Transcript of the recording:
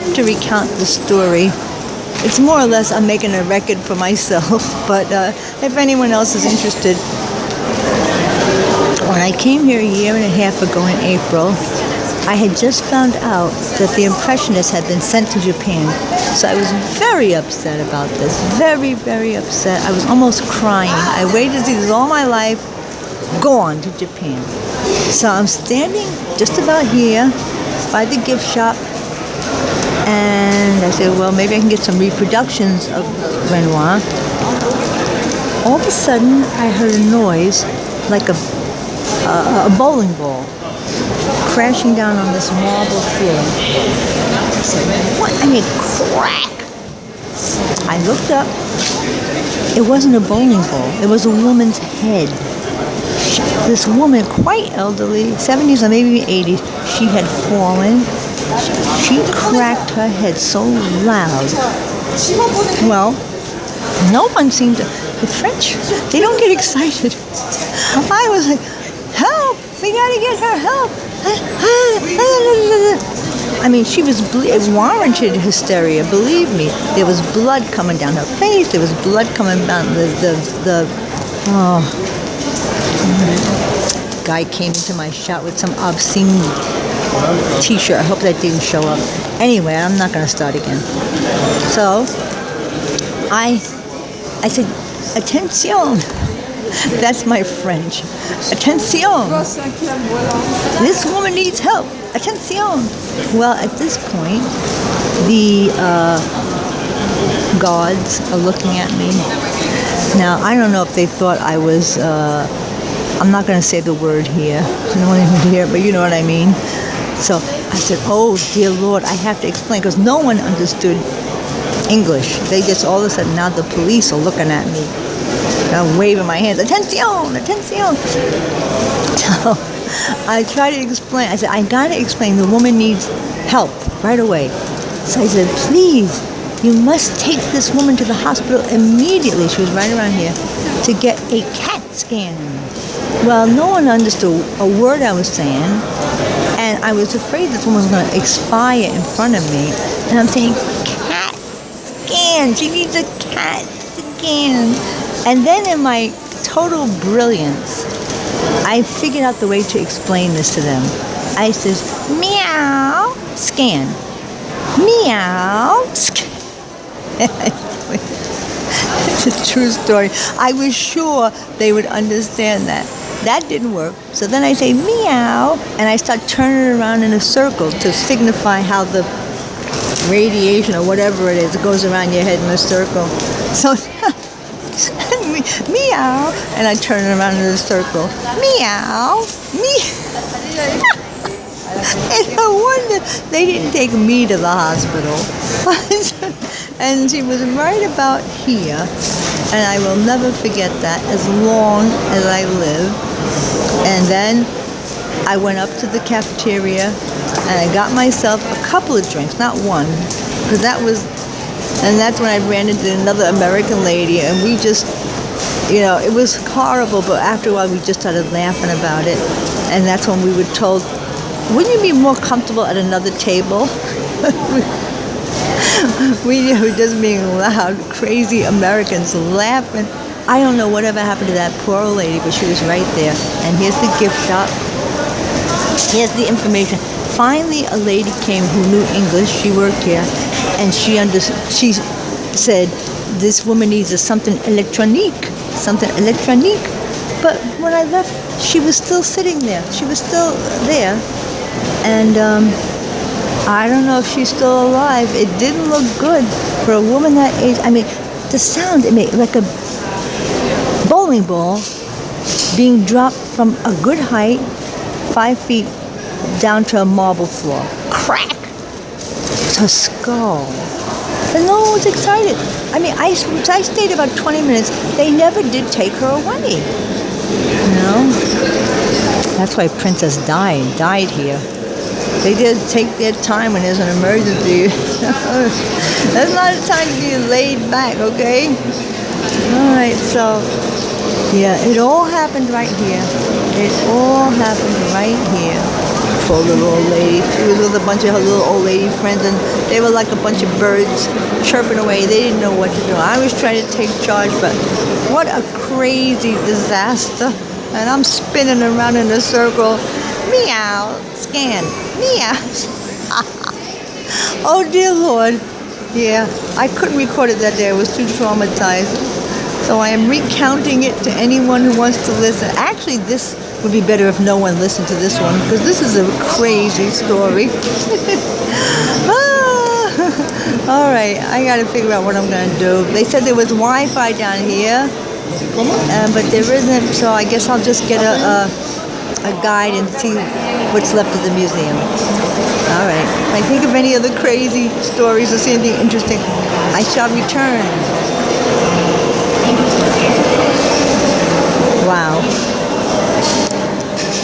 have to recount the story. It's more or less I'm making a record for myself, but if anyone else is interested. When I came here a year and a half ago in April, I had just found out that the Impressionists had been sent to Japan. So I was very upset about this. Very, very upset. I was almost crying. I waited to see this all my life. Gone to Japan. So I'm standing just about here by the gift shop. And I said, well, maybe I can get some reproductions of Renoir. All of a sudden, I heard a noise like a bowling ball crashing down on this marble floor. I said, what? I mean, crack! I looked up. It wasn't a bowling ball. It was a woman's head. This woman, quite elderly, 70s or maybe 80s, she had fallen. She cracked her head so loud. Well, no one seemed to. The French, they don't get excited. I was like, help! We gotta get her help! I mean, she was it warranted hysteria, believe me. There was blood coming down her face. There was blood coming down guy came into my shop with some obscene t-shirt. I hope that didn't show up. Anyway, I'm not going to start again. So, I said, attention. That's my French. Attention. This woman needs help. Attention. Well, at this point, the guards are looking at me. Now, I don't know if they thought I was, I'm not going to say the word here. I don't want anyone to hear it, but you know what I mean. So I said, oh, dear Lord, I have to explain, because no one understood English. They just, all of a sudden, now the police are looking at me. I'm waving my hands, attention, attention. So I tried to explain. I said, I got to explain. The woman needs help right away. So I said, please, you must take this woman to the hospital immediately. She was right around here to get a CAT scan. Well, no one understood a word I was saying, and I was afraid this woman was going to expire in front of me. And I'm saying, CAT scan. She needs a CAT scan. And then in my total brilliance, I figured out the way to explain this to them. I says, meow, scan. Meow, scan. It's a true story. I was sure they would understand that. That didn't work. So then I say, meow, and I start turning it around in a circle to signify how the radiation or whatever it is, it goes around your head in a circle. So meow, and I turn it around in a circle. Meow, meow. And no wonder they didn't take me to the hospital. And she was right about here, and I will never forget that as long as I live. And then I went up to the cafeteria, and I got myself a couple of drinks, not one, because that's when I ran into another American lady, and we just, it was horrible, but after a while we just started laughing about it. And that's when we were told, wouldn't you be more comfortable at another table? We were just being loud, crazy Americans laughing. I don't know whatever happened to that poor old lady, but she was right there. And here's the gift shop. Here's the information. Finally, a lady came who knew English. She worked here, and she said, this woman needs something electronique. But when I left, she was still sitting there. She was still there. And I don't know if she's still alive. It didn't look good for a woman that age. I mean, the sound it made, like a bowling ball being dropped from a good height, 5 feet, down to a marble floor. Crack! It's a skull. And no one was excited. I mean, I stayed about 20 minutes. They never did take her away. That's why Princess died here. They just take their time when there's an emergency. That's not a time to be laid back, okay? All right, so, yeah, it all happened right here. It all happened right here. poor little old lady. She was with a bunch of her little old lady friends, and they were like a bunch of birds chirping away. They didn't know what to do. I was trying to take charge, but what a crazy disaster. And I'm spinning around in a circle. Meow, scan, meow. Oh dear Lord. Yeah, I couldn't record it that day. I was too traumatized. So I am recounting it to anyone who wants to listen. Actually, this would be better if no one listened to this one, because this is a crazy story. All right, I got to figure out what I'm going to do. They said there was Wi-Fi down here, but there isn't, so I guess I'll just get a guide and see what's left of the museum. All right. If I think of any other crazy stories or see anything interesting, I shall return.